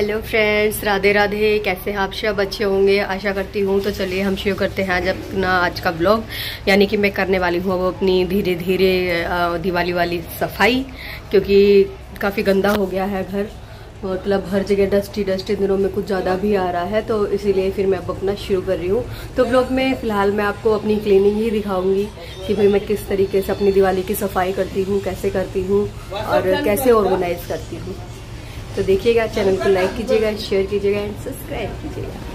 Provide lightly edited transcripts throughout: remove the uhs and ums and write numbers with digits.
Hello friends, Radhe Radhe. कैसे हैं आप सब? अच्छे होंगे आशा करती हूँ। तो चलिए हम शुरू करते हैं आज का ब्लॉग। यानी कि मैं करने वाली हूँ वो अपनी धीरे धीरे दिवाली वाली सफाई, क्योंकि काफ़ी गंदा हो गया है घर। मतलब हर जगह डस्टी दिनों में कुछ ज़्यादा भी आ रहा है, तो इसीलिए फिर मैं अब अपना शुरू कर रही हूँ। तो ब्लॉग में फ़िलहाल मैं आपको अपनी क्लीनिंग ही दिखाऊंगी कि भाई मैं किस तरीके से अपनी दिवाली की सफाई करती हूँ, कैसे करती हूँ और कैसे ऑर्गेनाइज करती हूँ। तो देखिएगा, चैनल को लाइक कीजिएगा, शेयर कीजिएगा एंड सब्सक्राइब कीजिएगा।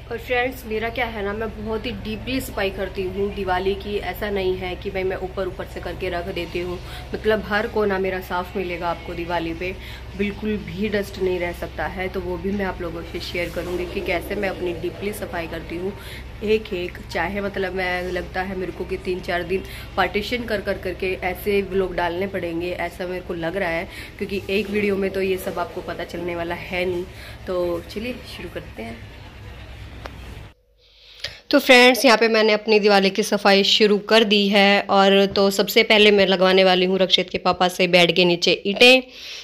और फ्रेंड्स, मेरा क्या है ना, मैं बहुत ही डीपली सफाई करती हूँ दिवाली की। ऐसा नहीं है कि भाई मैं ऊपर से करके रख देती हूँ। मतलब हर कोना मेरा साफ मिलेगा आपको दिवाली पे, बिल्कुल भी डस्ट नहीं रह सकता है। तो वो भी मैं आप लोगों से शेयर करूँगी कि कैसे मैं अपनी डीपली सफाई करती हूँ एक चाहे मतलब मैं लगता है मेरे को कि 3-4 दिन पार्टीशन करके ऐसे व्लॉग डालने पड़ेंगे, ऐसा मेरे को लग रहा है, क्योंकि एक वीडियो में तो ये सब आपको पता चलने वाला है नहीं। तो चलिए शुरू करते हैं। तो फ्रेंड्स, यहाँ पे मैंने अपनी दिवाली की सफाई शुरू कर दी है। और तो सबसे पहले मैं लगवाने वाली हूँ रक्षित के पापा से बेड के नीचे ईंटें,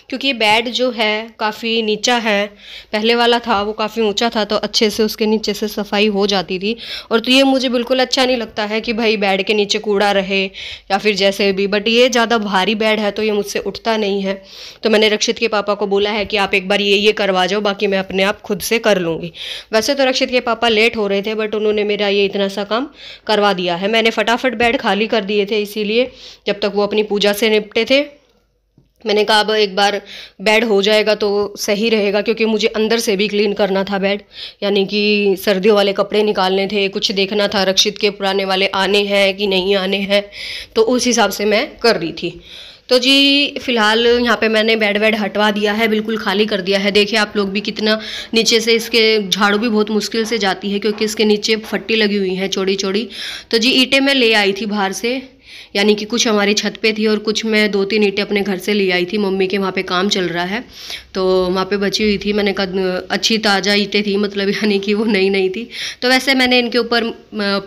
क्योंकि बेड जो है काफ़ी नीचा है। पहले वाला था वो काफ़ी ऊंचा था, तो अच्छे से उसके नीचे से सफाई हो जाती थी। और तो ये मुझे बिल्कुल अच्छा नहीं लगता है कि भाई बेड के नीचे कूड़ा रहे या फिर जैसे भी, बट ये ज़्यादा भारी बेड है तो ये मुझसे उठता नहीं है। तो मैंने रक्षित के पापा को बोला है कि आप एक बार ये करवा जाओ, बाकी मैं अपने आप खुद से कर लूँगी। वैसे तो रक्षित के पापा लेट हो रहे थे, बट उन्होंने मेरा ये इतना सा काम करवा दिया है। मैंने फटाफट बेड खाली कर दिए थे, इसीलिए जब तक वो अपनी पूजा से निपटे थे। मैंने कहा अब एक बार बेड हो जाएगा तो सही रहेगा, क्योंकि मुझे अंदर से भी क्लीन करना था बेड। यानी कि सर्दियों वाले कपड़े निकालने थे, कुछ देखना था रक्षित के पुराने वाले आने हैं कि नहीं आने हैं, तो उस हिसाब से मैं कर रही थी। तो जी फिलहाल यहाँ पे मैंने बेड वेड हटवा दिया है, बिल्कुल खाली कर दिया है। देखिए आप लोग भी कितना नीचे से इसके झाड़ू भी बहुत मुश्किल से जाती है, क्योंकि इसके नीचे फट्टी लगी हुई है चौड़ी चौड़ी। तो जी ईंटें मैं ले आई थी बाहर से, यानी कि कुछ हमारी छत पे थी और कुछ मैं 2-3 ईंटें अपने घर से ले आई थी। मम्मी के वहाँ पे काम चल रहा है तो वहाँ पे बची हुई थी। मैंने कहा अच्छी ताज़ा ईंटें थी, मतलब यानी कि वो नई थी। तो वैसे मैंने इनके ऊपर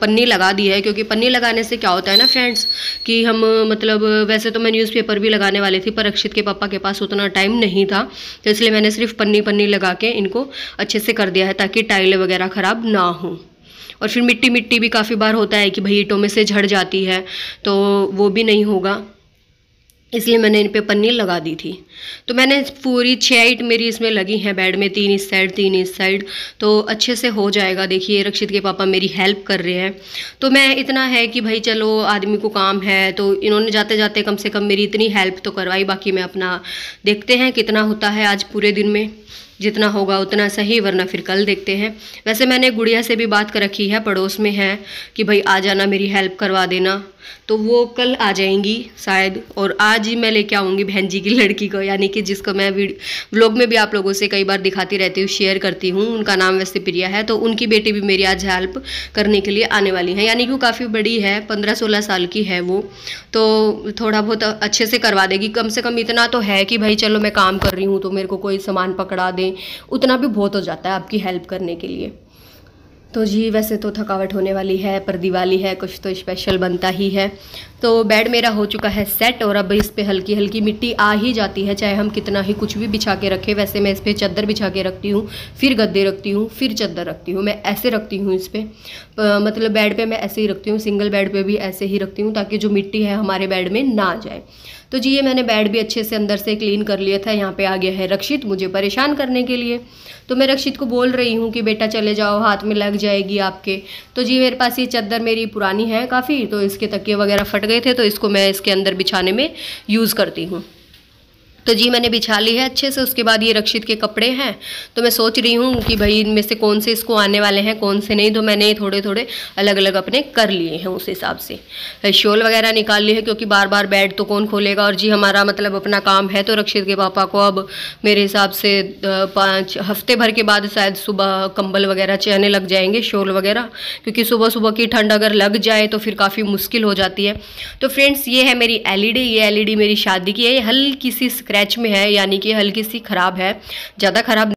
पन्नी लगा दी है, क्योंकि पन्नी लगाने से क्या होता है ना फ्रेंड्स, कि हम मतलब वैसे तो मैं न्यूज़पेपर भी लगाने वाली थी, पर रक्षित के पापा के पास उतना टाइम नहीं था, तो इसलिए मैंने सिर्फ पन्नी लगा के इनको अच्छे से कर दिया है, ताकि टाइलें वगैरह ख़राब ना हों। और फिर मिट्टी भी काफ़ी बार होता है कि भाई ईंटों में से झड़ जाती है, तो वो भी नहीं होगा, इसलिए मैंने इन पे पन्नी लगा दी थी। तो मैंने पूरी 6 ईंट मेरी इसमें लगी हैं बेड में, 3 इस साइड 3 इस साइड, तो अच्छे से हो जाएगा। देखिए रक्षित के पापा मेरी हेल्प कर रहे हैं। तो मैं इतना है कि भाई चलो आदमी को काम है, तो इन्होंने जाते जाते कम से कम मेरी इतनी हेल्प तो करवाई। बाकी मैं अपना देखते हैं कितना होता है आज पूरे दिन में, जितना होगा उतना सही, वरना फिर कल देखते हैं। वैसे मैंने गुड़िया से भी बात कर रखी है, पड़ोस में है, कि भाई आ जाना मेरी हेल्प करवा देना। तो वो कल आ जाएंगी शायद, और आज ही मैं लेके आऊँगी बहन जी की लड़की को, यानी कि जिसको मैं व्लॉग में भी आप लोगों से कई बार दिखाती रहती हूँ, शेयर करती हूँ। उनका नाम वैसे प्रिया है, तो उनकी बेटी भी मेरी आज हेल्प करने के लिए आने वाली है। यानी कि वो काफ़ी बड़ी है, 15-16 साल की है वो, तो थोड़ा बहुत अच्छे से करवा देगी। कम से कम इतना तो है कि भाई चलो मैं काम कर रही हूँ तो मेरे को कोई सामान पकड़ा दें, उतना भी बहुत हो जाता है आपकी हेल्प करने के लिए। तो जी वैसे तो थकावट होने वाली है, पर दिवाली है, कुछ तो स्पेशल बनता ही है। तो बेड मेरा हो चुका है सेट, और अब इस पे हल्की हल्की मिट्टी आ ही जाती है, चाहे हम कितना ही कुछ भी बिछा के रखें। वैसे मैं इस पर चादर बिछा के रखती हूँ, फिर गद्दे रखती हूँ, फिर चादर रखती हूँ, मैं ऐसे रखती हूँ इस पर। मतलब बेड पे मैं ऐसे ही रखती हूँ, सिंगल बेड पे भी ऐसे ही रखती हूँ, ताकि जो मिट्टी है हमारे बेड में ना आ जाए। तो जी ये मैंने बेड भी अच्छे से अंदर से क्लीन कर लिया था। यहाँ पे आ गया है रक्षित मुझे परेशान करने के लिए, तो मैं रक्षित को बोल रही हूँ कि बेटा चले जाओ, हाथ में लग जाएगी आपके। तो जी मेरे पास ये चादर मेरी पुरानी है काफ़ी, तो इसके तकिए वगैरह फट गए थे, तो इसको मैं इसके अंदर बिछाने में यूज़ करती हूँ। तो जी मैंने बिछा ली है अच्छे से। उसके बाद ये रक्षित के कपड़े हैं, तो मैं सोच रही हूँ कि भाई इनमें से कौन से इसको आने वाले हैं कौन से नहीं, तो मैंने थोड़े थोड़े अलग अलग अपने कर लिए हैं उस हिसाब से। शॉल वगैरह निकाल ली है, क्योंकि बार बार बेड तो कौन खोलेगा। और जी हमारा मतलब अपना काम है, तो रक्षित के पापा को अब मेरे हिसाब से 5 हफ्ते भर के बाद शायद सुबह कंबल वगैरह चढ़ने लग जाएंगे, शॉल वगैरह, क्योंकि सुबह सुबह की ठंड अगर लग जाए तो फिर काफ़ी मुश्किल हो जाती है। तो फ्रेंड्स ये है मेरी एलईडी, ये एलईडी मेरी शादी की है। ये हल्की सी स्क्रैच में है, यानी कि हल्की सी ख़राब है, ज़्यादा ख़राब।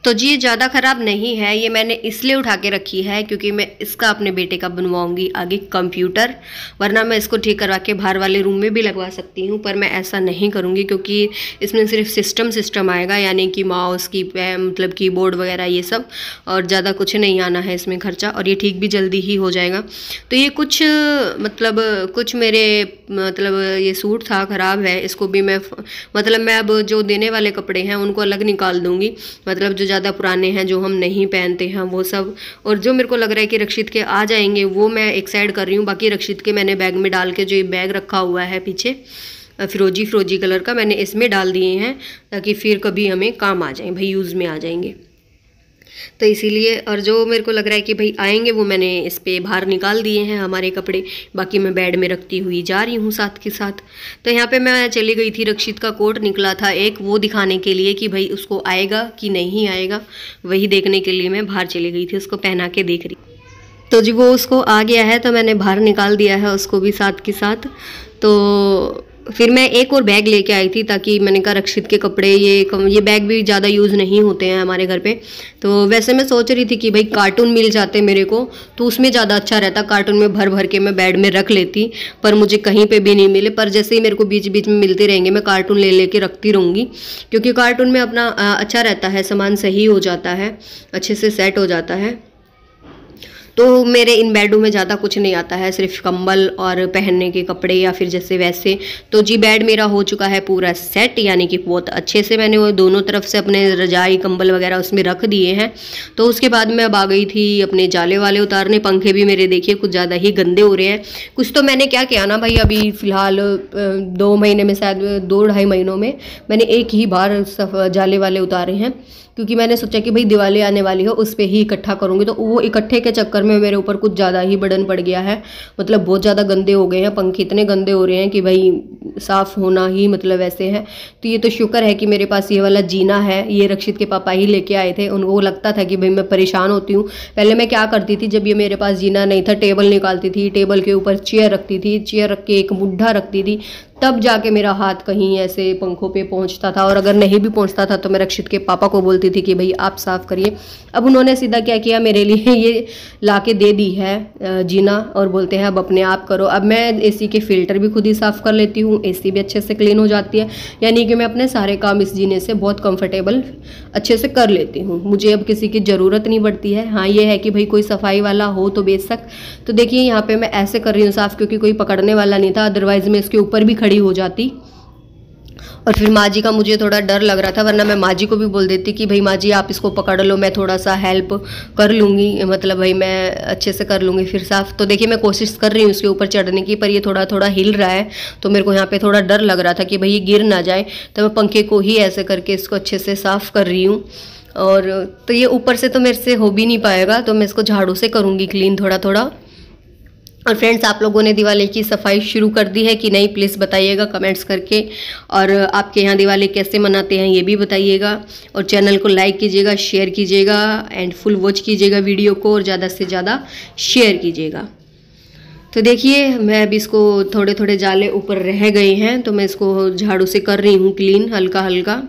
तो जी ये ज़्यादा ख़राब नहीं है, ये मैंने इसलिए उठा के रखी है क्योंकि मैं इसका अपने बेटे का बनवाऊंगी आगे कंप्यूटर, वरना मैं इसको ठीक करवा के बाहर वाले रूम में भी लगवा सकती हूँ, पर मैं ऐसा नहीं करूँगी क्योंकि इसमें सिर्फ सिस्टम आएगा, यानी कि माउस की मतलब कीबोर्ड वगैरह ये सब, और ज़्यादा कुछ नहीं आना है इसमें खर्चा, और ये ठीक भी जल्दी ही हो जाएगा। तो ये कुछ मेरे मतलब ये सूट था ख़राब है, इसको भी मैं अब जो देने वाले कपड़े हैं उनको अलग निकाल दूँगी, मतलब जो ज़्यादा पुराने हैं जो हम नहीं पहनते हैं वो सब, और जो मेरे को लग रहा है कि रक्षित के आ जाएंगे वो मैं एक साइड कर रही हूँ। बाकी रक्षित के मैंने बैग में डाल के, जो ये बैग रखा हुआ है पीछे फिरोजी कलर का, मैंने इसमें डाल दिए हैं ताकि फिर कभी हमें काम आ जाए, भाई यूज़ में आ जाएंगे, तो इसीलिए। और जो मेरे को लग रहा है कि भाई आएंगे वो मैंने इस पे बाहर निकाल दिए हैं हमारे कपड़े, बाकी मैं बेड में रखती हुई जा रही हूँ साथ के साथ। तो यहाँ पे मैं चली गई थी, रक्षित का कोट निकला था एक, वो दिखाने के लिए कि भाई उसको आएगा कि नहीं आएगा, वही देखने के लिए मैं बाहर चली गई थी, उसको पहना के देख रही। तो जी वो उसको आ गया है तो मैंने बाहर निकाल दिया है उसको भी साथ के साथ। तो फिर मैं एक और बैग लेके आई थी, ताकि मैंने कहा रक्षित के कपड़े ये बैग भी ज़्यादा यूज़ नहीं होते हैं हमारे घर पे। तो वैसे मैं सोच रही थी कि भाई कार्टून मिल जाते मेरे को तो उसमें ज़्यादा अच्छा रहता, कार्टून में भर भर के मैं बेड में रख लेती, पर मुझे कहीं पे भी नहीं मिले। पर जैसे ही मेरे को बीच बीच में मिलते रहेंगे मैं कार्टून ले लेके रखती रहूँगी, क्योंकि कार्टून में अपना अच्छा रहता है, सामान सही हो जाता है, अच्छे से सेट हो जाता है। तो मेरे इन बेडों में ज़्यादा कुछ नहीं आता है, सिर्फ कंबल और पहनने के कपड़े या फिर जैसे वैसे। तो जी बेड मेरा हो चुका है पूरा सेट, यानी कि बहुत अच्छे से मैंने वो दोनों तरफ से अपने रजाई कंबल वगैरह उसमें रख दिए हैं। तो उसके बाद मैं अब आ गई थी अपने जाले वाले उतारने। पंखे भी मेरे देखिए कुछ ज़्यादा ही गंदे हो रहे हैं। कुछ तो मैंने क्या किया ना भाई, अभी फ़िलहाल 2 महीने में, शायद 2-2.5 महीनों में मैंने एक ही बार जाले वाले उतारे हैं, क्योंकि मैंने सोचा कि भाई दिवाली आने वाली है उस पर ही इकट्ठा करूँगी। तो वो इकट्ठे के चक्कर में मेरे ऊपर कुछ ज़्यादा ही बर्डन पड़ गया है, मतलब बहुत ज़्यादा गंदे हो गए हैं पंखे, इतने गंदे हो रहे हैं कि भाई साफ़ होना ही मतलब ऐसे है। तो ये तो शुक्र है कि मेरे पास ये वाला जीना है, ये रक्षित के पापा ही लेके आए थे। उनको लगता था कि भाई मैं परेशान होती हूँ। पहले मैं क्या करती थी, जब ये मेरे पास जीना नहीं था, टेबल निकालती थी, टेबल के ऊपर चेयर रखती थी, चेयर रख के एक मुड्ढा रखती थी, तब जाके मेरा हाथ कहीं ऐसे पंखों पे पहुंचता था। और अगर नहीं भी पहुंचता था तो मैं रक्षित के पापा को बोलती थी कि भाई आप साफ़ करिए। अब उन्होंने सीधा क्या किया, मेरे लिए ये लाके दे दी है जीना, और बोलते हैं अब अपने आप करो। अब मैं एसी के फ़िल्टर भी खुद ही साफ़ कर लेती हूँ, एसी भी अच्छे से क्लीन हो जाती है, यानी कि मैं अपने सारे काम इस जीने से बहुत कंफर्टेबल अच्छे से कर लेती हूँ। मुझे अब किसी की ज़रूरत नहीं पड़ती है। हाँ ये है कि भाई कोई सफाई वाला हो तो बेशक। तो देखिए यहाँ पर मैं ऐसे कर रही हूँ साफ़, क्योंकि कोई पकड़ने वाला नहीं था, अदरवाइज़ मैं इसके ऊपर भी खड़ी हो जाती। और फिर माँ जी का मुझे थोड़ा डर लग रहा था, वरना मैं माँ जी को भी बोल देती कि भाई माँ जी आप इसको पकड़ लो, मैं थोड़ा सा हेल्प कर लूँगी, मतलब भाई मैं अच्छे से कर लूँगी फिर साफ़। तो देखिए मैं कोशिश कर रही हूँ इसके ऊपर चढ़ने की, पर ये थोड़ा थोड़ा हिल रहा है, तो मेरे को यहाँ पे थोड़ा डर लग रहा था कि भाई ये गिर ना जाए। तो मैं पंखे को ही ऐसे करके इसको अच्छे से साफ़ कर रही हूँ। और तो ये ऊपर से तो मेरे से हो भी नहीं पाएगा, तो मैं इसको झाड़ू से करूँगी क्लीन थोड़ा थोड़ा। और फ्रेंड्स आप लोगों ने दिवाली की सफाई शुरू कर दी है कि नहीं, प्लीज़ बताइएगा कमेंट्स करके। और आपके यहाँ दिवाली कैसे मनाते हैं ये भी बताइएगा। और चैनल को लाइक कीजिएगा, शेयर कीजिएगा एंड फुल वॉच कीजिएगा वीडियो को, और ज़्यादा से ज़्यादा शेयर कीजिएगा। तो देखिए मैं अभी इसको थोड़े थोड़े जाले ऊपर रह गए हैं, तो मैं इसको झाड़ू से कर रही हूँ क्लीन हल्का हल्का।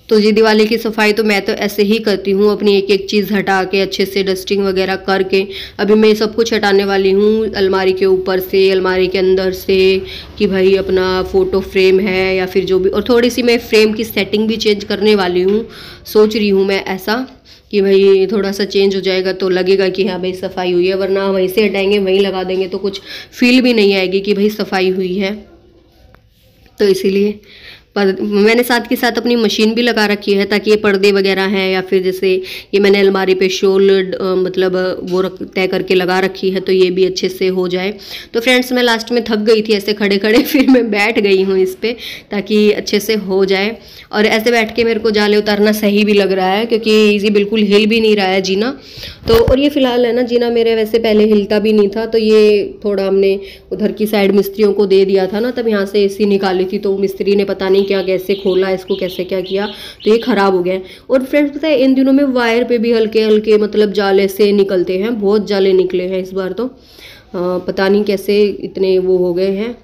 तो ये दिवाली की सफाई तो मैं तो ऐसे ही करती हूँ, अपनी एक एक चीज़ हटा के अच्छे से डस्टिंग वगैरह करके। अभी मैं सब कुछ हटाने वाली हूँ, अलमारी के ऊपर से, अलमारी के अंदर से, कि भाई अपना फ़ोटो फ्रेम है या फिर जो भी। और थोड़ी सी मैं फ्रेम की सेटिंग भी चेंज करने वाली हूँ, सोच रही हूँ मैं ऐसा कि भाई थोड़ा सा चेंज हो जाएगा तो लगेगा कि हाँ भाई सफाई हुई है, वरना वहीं से हटाएंगे वहीं लगा देंगे तो कुछ फील भी नहीं आएगी कि भाई सफाई हुई है। तो इसीलिए पर मैंने साथ के साथ अपनी मशीन भी लगा रखी है, ताकि ये पर्दे वगैरह हैं या फिर जैसे ये मैंने अलमारी पे शॉल मतलब वो तय करके लगा रखी है, तो ये भी अच्छे से हो जाए। तो फ्रेंड्स मैं लास्ट में थक गई थी ऐसे खड़े खड़े, फिर मैं बैठ गई हूँ इस पर ताकि अच्छे से हो जाए। और ऐसे बैठ के मेरे को जाले उतारना सही भी लग रहा है, क्योंकि ये बिल्कुल हिल भी नहीं रहा है जीना। तो और ये फ़िलहाल है ना जीना मेरे वैसे पहले हिलता भी नहीं था, तो ये थोड़ा हमने उधर की साइड मिस्त्रियों को दे दिया था ना, तब यहाँ से एसी निकाली थी, तो मिस्त्री ने पता नहीं क्या कैसे खोला इसको, कैसे क्या किया, तो ये ख़राब हो गया। और फ्रेंड्स पता है इन दिनों में वायर पे भी हल्के हल्के मतलब जाले से निकलते हैं, बहुत जाले निकले हैं इस बार तो, पता नहीं कैसे इतने वो हो गए हैं।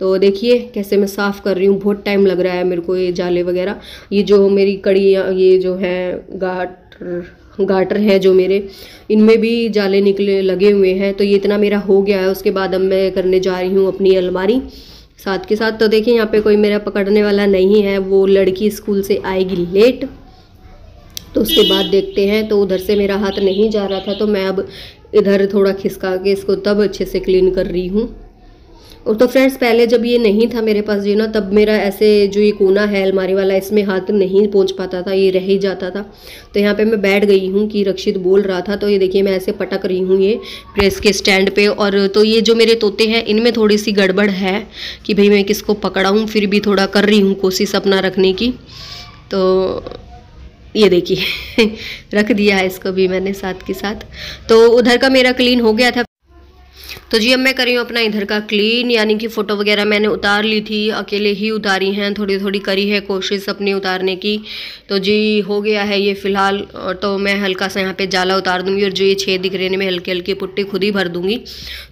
तो देखिए कैसे मैं साफ़ कर रही हूँ, बहुत टाइम लग रहा है मेरे को ये जाले वगैरह। ये जो मेरी कड़ियाँ, ये जो है गाटर हैं जो मेरे, इनमें भी जाले निकले लगे हुए हैं। तो ये इतना मेरा हो गया है। उसके बाद अब मैं करने जा रही हूँ अपनी अलमारी साथ के साथ। तो देखिए यहाँ पे कोई मेरा पकड़ने वाला नहीं है, वो लड़की स्कूल से आएगी लेट, तो उसके बाद देखते हैं। तो उधर से मेरा हाथ नहीं जा रहा था, तो मैं अब इधर थोड़ा खिसका के इसको तब अच्छे से क्लीन कर रही हूँ। और तो फ्रेंड्स पहले जब ये नहीं था मेरे पास जी ना, तब मेरा ऐसे जो ये कोना है अलमारी वाला, इसमें हाथ नहीं पहुंच पाता था, ये रह ही जाता था। तो यहाँ पे मैं बैठ गई हूँ कि रक्षित बोल रहा था, तो ये देखिए मैं ऐसे पटक रही हूँ ये प्रेस के स्टैंड पे। और तो ये जो मेरे तोते हैं इनमें थोड़ी सी गड़बड़ है कि भाई मैं किसको पकड़ाऊँ, फिर भी थोड़ा कर रही हूँ कोशिश अपना रखने की। तो ये देखिए रख दिया है इसको भी मैंने साथ के साथ। तो उधर का मेरा क्लीन हो गया था। तो जी अब मैं कर रही हूँ अपना इधर का क्लीन, यानी कि फ़ोटो वगैरह मैंने उतार ली थी, अकेले ही उतारी हैं, थोड़ी थोड़ी करी है कोशिश अपनी उतारने की। तो जी हो गया है ये फ़िलहाल। और तो मैं हल्का सा यहाँ पे जाला उतार दूँगी, और जो ये छेद दिख रहे हैं मैं हल्की हल्की पुट्टी खुद ही भर दूँगी।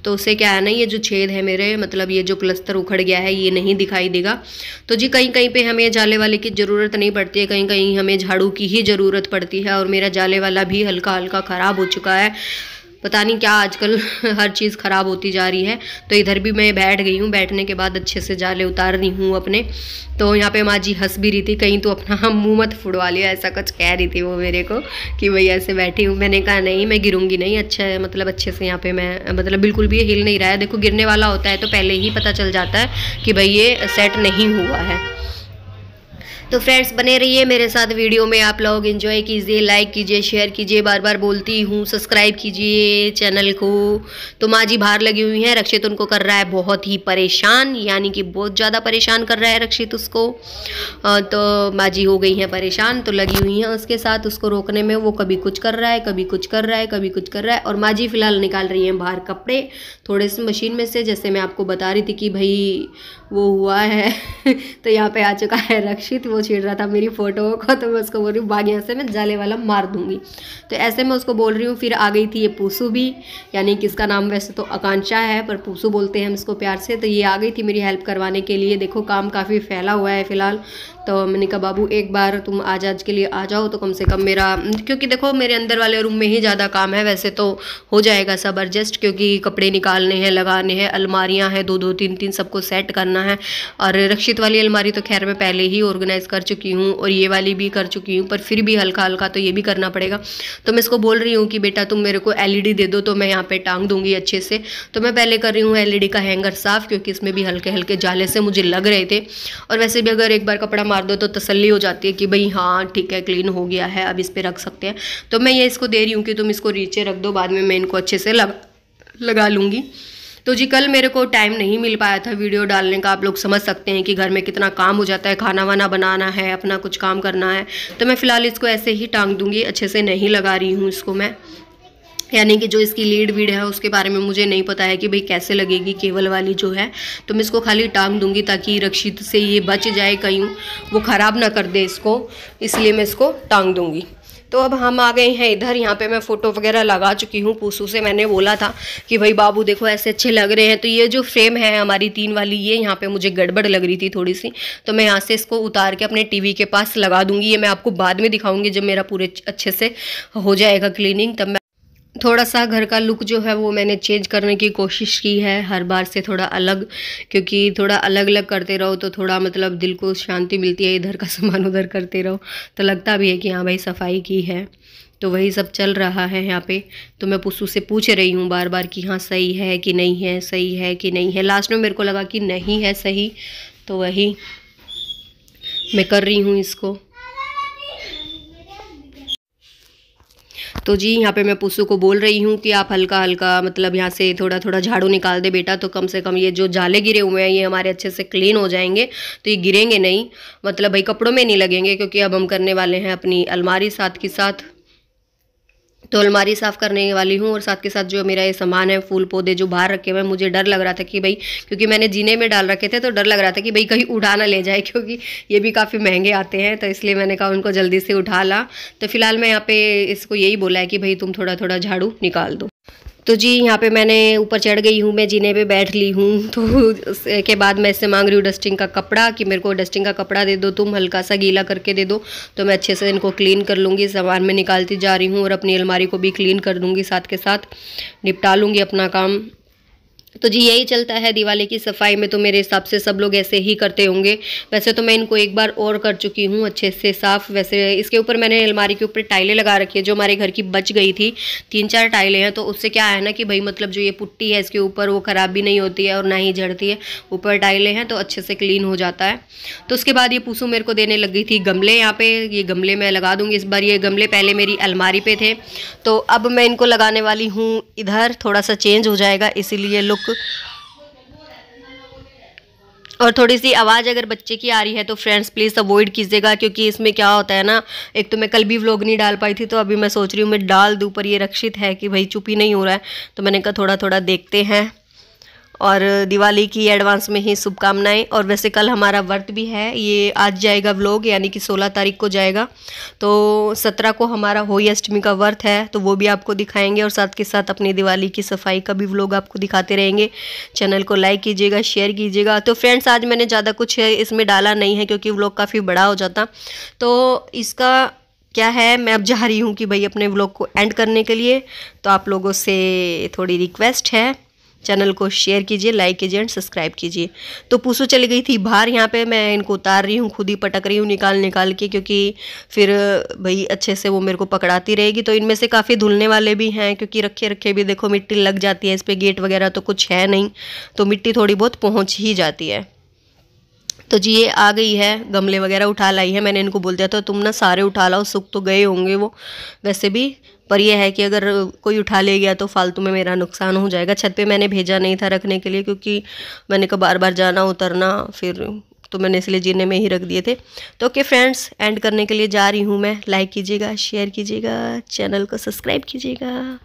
तो उससे क्या है ना, ये जो छेद है मेरे, मतलब ये जो प्लस्तर उखड़ गया है, ये नहीं दिखाई देगा। तो जी कहीं कहीं पर हमें जाले वाले की ज़रूरत नहीं पड़ती है, कहीं कहीं हमें झाड़ू की ही ज़रूरत पड़ती है। और मेरा जाले वाला भी हल्का हल्का ख़राब हो चुका है, पता नहीं क्या आजकल हर चीज़ ख़राब होती जा रही है। तो इधर भी मैं बैठ गई हूँ, बैठने के बाद अच्छे से जाले उतार रही हूँ अपने। तो यहाँ पे माँ जी हंस भी रही थी, कहीं तो अपना मुंह मत फुड़वा लिया, ऐसा कुछ कह रही थी वो मेरे को कि भाई ऐसे बैठी हूँ। मैंने कहा नहीं मैं गिरूंगी नहीं, अच्छा है, मतलब अच्छे से यहाँ पे मैं, मतलब बिल्कुल भी हिल नहीं रहा है। देखो गिरने वाला होता है तो पहले ही पता चल जाता है कि भाई ये सेट नहीं हुआ है। तो फ्रेंड्स बने रहिए मेरे साथ वीडियो में, आप लोग एंजॉय कीजिए, लाइक कीजिए, शेयर कीजिए, बार बार बोलती हूँ सब्सक्राइब कीजिए चैनल को। तो माँ जी बाहर लगी हुई हैं, रक्षित उनको कर रहा है बहुत ही परेशान, यानी कि बहुत ज़्यादा परेशान कर रहा है रक्षित उसको। तो माँ जी हो गई हैं परेशान, तो लगी हुई हैं उसके साथ उसको रोकने में। वो कभी कुछ कर रहा है, कभी कुछ कर रहा है, कभी कुछ कर रहा है। और माँ जी फिलहाल निकाल रही हैं बाहर कपड़े थोड़े से मशीन में से, जैसे मैं आपको बता रही थी कि भाई वो हुआ है तो यहाँ पे आ चुका है रक्षित, वो छेड़ रहा था मेरी फ़ोटो को, तो मैं उसको बोल रही हूँ भाग यहाँ से, मैं जाले वाला मार दूंगी। तो ऐसे मैं उसको बोल रही हूँ। फिर आ गई थी ये पूसू भी, यानी कि इसका नाम वैसे तो आकांक्षा है पर पूसू बोलते हैं हम इसको प्यार से। तो ये आ गई थी मेरी हेल्प करवाने के लिए। देखो काम काफ़ी फैला हुआ है फ़िलहाल। तो मैंने कहा बाबू एक बार तुम आज के लिए आ जाओ, तो कम से कम मेरा, क्योंकि देखो मेरे अंदर वाले रूम में ही ज़्यादा काम है, वैसे तो हो जाएगा सब एडजस्ट, क्योंकि कपड़े निकालने हैं, लगाने हैं, अलमारियां हैं 2-2 3-3 सबको सेट करना है। और रक्षित वाली अलमारी तो खैर मैं पहले ही ऑर्गेनाइज़ कर चुकी हूँ, और ये वाली भी कर चुकी हूँ, पर फिर भी हल्का हल्का तो ये भी करना पड़ेगा। तो मैं इसको बोल रही हूँ कि बेटा तुम मेरे को LED दे दो, तो मैं यहाँ पे टांग दूंगी अच्छे से। तो मैं पहले कर रही हूँ LED का हैंगर साफ़, क्योंकि इसमें भी हल्के हल्के जाले से मुझे लग रहे थे। और वैसे भी अगर एक बार कपड़ा मार दो तो तसल्ली हो जाती है कि भाई हाँ ठीक है क्लीन हो गया है, अब इस पर रख सकते हैं। तो मैं ये इसको दे रही हूँ कि तुम इसको नीचे रख दो, बाद में मैं इनको अच्छे से लगा लूँगी। तो जी कल मेरे को टाइम नहीं मिल पाया था वीडियो डालने का, आप लोग समझ सकते हैं कि घर में कितना काम हो जाता है, खाना वाना बनाना है, अपना कुछ काम करना है। तो मैं फ़िलहाल इसको ऐसे ही टांग दूँगी, अच्छे से नहीं लगा रही हूँ इसको मैं, यानी कि जो इसकी लीड वीड है उसके बारे में मुझे नहीं पता है कि भाई कैसे लगेगी केबल वाली जो है। तो मैं इसको खाली टांग दूंगी ताकि रक्षित से ये बच जाए, कहीं वो ख़राब ना कर दे इसको, इसलिए मैं इसको टांग दूंगी। तो अब हम आ गए हैं इधर। यहाँ पे मैं फ़ोटो वगैरह लगा चुकी हूँ। पूसू से मैंने बोला था कि भाई बाबू देखो ऐसे अच्छे लग रहे हैं। तो ये जो फ्रेम है हमारी 3 वाली, ये यहाँ पे मुझे गड़बड़ लग रही थी थोड़ी सी, तो मैं यहाँ से इसको उतार के अपने टीवी के पास लगा दूँगी। ये मैं आपको बाद में दिखाऊँगी जब मेरा पूरे अच्छे से हो जाएगा क्लीनिंग, तब मैं थोड़ा सा घर का लुक जो है वो मैंने चेंज करने की कोशिश की है, हर बार से थोड़ा अलग, क्योंकि थोड़ा अलग अलग करते रहो तो थोड़ा मतलब दिल को शांति मिलती है। इधर का सामान उधर करते रहो तो लगता भी है कि हाँ भाई सफाई की है। तो वही सब चल रहा है यहाँ पे। तो मैं पुसू से पूछ रही हूँ बार बार कि हाँ सही है कि नहीं है, सही है कि नहीं है। लास्ट में मेरे को लगा कि नहीं है सही, तो वही मैं कर रही हूँ इसको। तो जी यहाँ पे मैं पुसू को बोल रही हूँ कि आप हल्का हल्का मतलब यहाँ से थोड़ा थोड़ा झाड़ू निकाल दे बेटा, तो कम से कम ये जो जाले गिरे हुए हैं ये हमारे अच्छे से क्लीन हो जाएंगे। तो ये गिरेंगे नहीं, मतलब भाई कपड़ों में नहीं लगेंगे, क्योंकि अब हम करने वाले हैं अपनी अलमारी साथ के साथ। तो अलमारी साफ़ करने वाली हूँ, और साथ के साथ जो मेरा ये सामान है, फूल पौधे जो बाहर रखे हुए हैं, मुझे डर लग रहा था कि भाई, क्योंकि मैंने जीने में डाल रखे थे तो डर लग रहा था कि भाई कहीं उठा ना ले जाए, क्योंकि ये भी काफ़ी महंगे आते हैं। तो इसलिए मैंने कहा उनको जल्दी से उठा ला। तो फिलहाल मैं यहाँ पे इसको यही बोला है कि भाई तुम थोड़ा थोड़ा झाड़ू निकाल दो। तो जी यहाँ पे मैंने ऊपर चढ़ गई हूँ, मैं जीने पे बैठ ली हूँ। तो उसके बाद मैं इससे मांग रही हूँ डस्टिंग का कपड़ा कि मेरे को डस्टिंग का कपड़ा दे दो, तुम हल्का सा गीला करके दे दो, तो मैं अच्छे से इनको क्लीन कर लूँगी। सामान में निकालती जा रही हूँ और अपनी अलमारी को भी क्लीन कर दूँगी, साथ के साथ निपटा लूँगी अपना काम। तो जी यही चलता है दिवाली की सफाई में, तो मेरे हिसाब से सब लोग ऐसे ही करते होंगे। वैसे तो मैं इनको एक बार और कर चुकी हूँ अच्छे से साफ़। वैसे इसके ऊपर मैंने अलमारी के ऊपर टाइलें लगा रखी है जो हमारे घर की बच गई थी, 3-4 टाइलें हैं। तो उससे क्या है ना कि भाई मतलब जो ये पुट्टी है इसके ऊपर वो ख़राब भी नहीं होती है और ना ही झड़ती है। ऊपर टाइलें हैं तो अच्छे से क्लीन हो जाता है। तो उसके बाद ये पूसू मेरे को देने लग गई थी गमले। यहाँ पे ये गमले मैं लगा दूँगी इस बार। ये गमले पहले मेरी अलमारी पे थे, तो अब मैं इनको लगाने वाली हूँ इधर। थोड़ा सा चेंज हो जाएगा इसीलिए लुक। और थोड़ी सी आवाज़ अगर बच्चे की आ रही है तो फ्रेंड्स प्लीज़ अवॉइड कीजिएगा, क्योंकि इसमें क्या होता है ना, एक तो मैं कल भी व्लॉग नहीं डाल पाई थी, तो अभी मैं सोच रही हूँ मैं डाल दूँ, पर ये रक्षित है कि भाई चुप ही नहीं हो रहा है, तो मैंने कहा थोड़ा थोड़ा देखते हैं। और दिवाली की एडवांस में ही शुभकामनाएं। और वैसे कल हमारा व्रत भी है, ये आज जाएगा व्लॉग, यानी कि 16 तारीख को जाएगा। तो 17 को हमारा होली अष्टमी का व्रत है, तो वो भी आपको दिखाएंगे और साथ के साथ अपनी दिवाली की सफाई का भी व्लॉग आपको दिखाते रहेंगे। चैनल को लाइक कीजिएगा, शेयर कीजिएगा। तो फ्रेंड्स आज मैंने ज़्यादा कुछ इसमें डाला नहीं है क्योंकि व्लॉग काफ़ी बड़ा हो जाता, तो इसका क्या है, मैं अब जा रही हूँ कि भाई अपने व्लॉग को एंड करने के लिए। तो आप लोगों से थोड़ी रिक्वेस्ट है, चैनल को शेयर कीजिए, लाइक कीजिए एंड सब्सक्राइब कीजिए। तो पूसू चली गई थी बाहर, यहाँ पे मैं इनको उतार रही हूँ, खुद ही पटक रही हूँ निकाल के, क्योंकि फिर भाई अच्छे से वो मेरे को पकड़ाती रहेगी। तो इनमें से काफ़ी धुलने वाले भी हैं, क्योंकि रखे रखे भी देखो मिट्टी लग जाती है इस पर। गेट वगैरह तो कुछ है नहीं, तो मिट्टी थोड़ी बहुत पहुँच ही जाती है। तो जी ये आ गई है, गमले वगैरह उठा लाई है। मैंने इनको बोल दिया था तुम ना सारे उठा लाओ, सूख तो गए होंगे वो वैसे भी, पर यह है कि अगर कोई उठा ले गया तो फालतू में मेरा नुकसान हो जाएगा। छत पे मैंने भेजा नहीं था रखने के लिए, क्योंकि मैंने कहा बार बार जाना उतरना फिर, तो मैंने इसलिए जीने में ही रख दिए थे। तो ओके फ्रेंड्स, एंड करने के लिए जा रही हूँ मैं। लाइक कीजिएगा, शेयर कीजिएगा, चैनल को सब्सक्राइब कीजिएगा।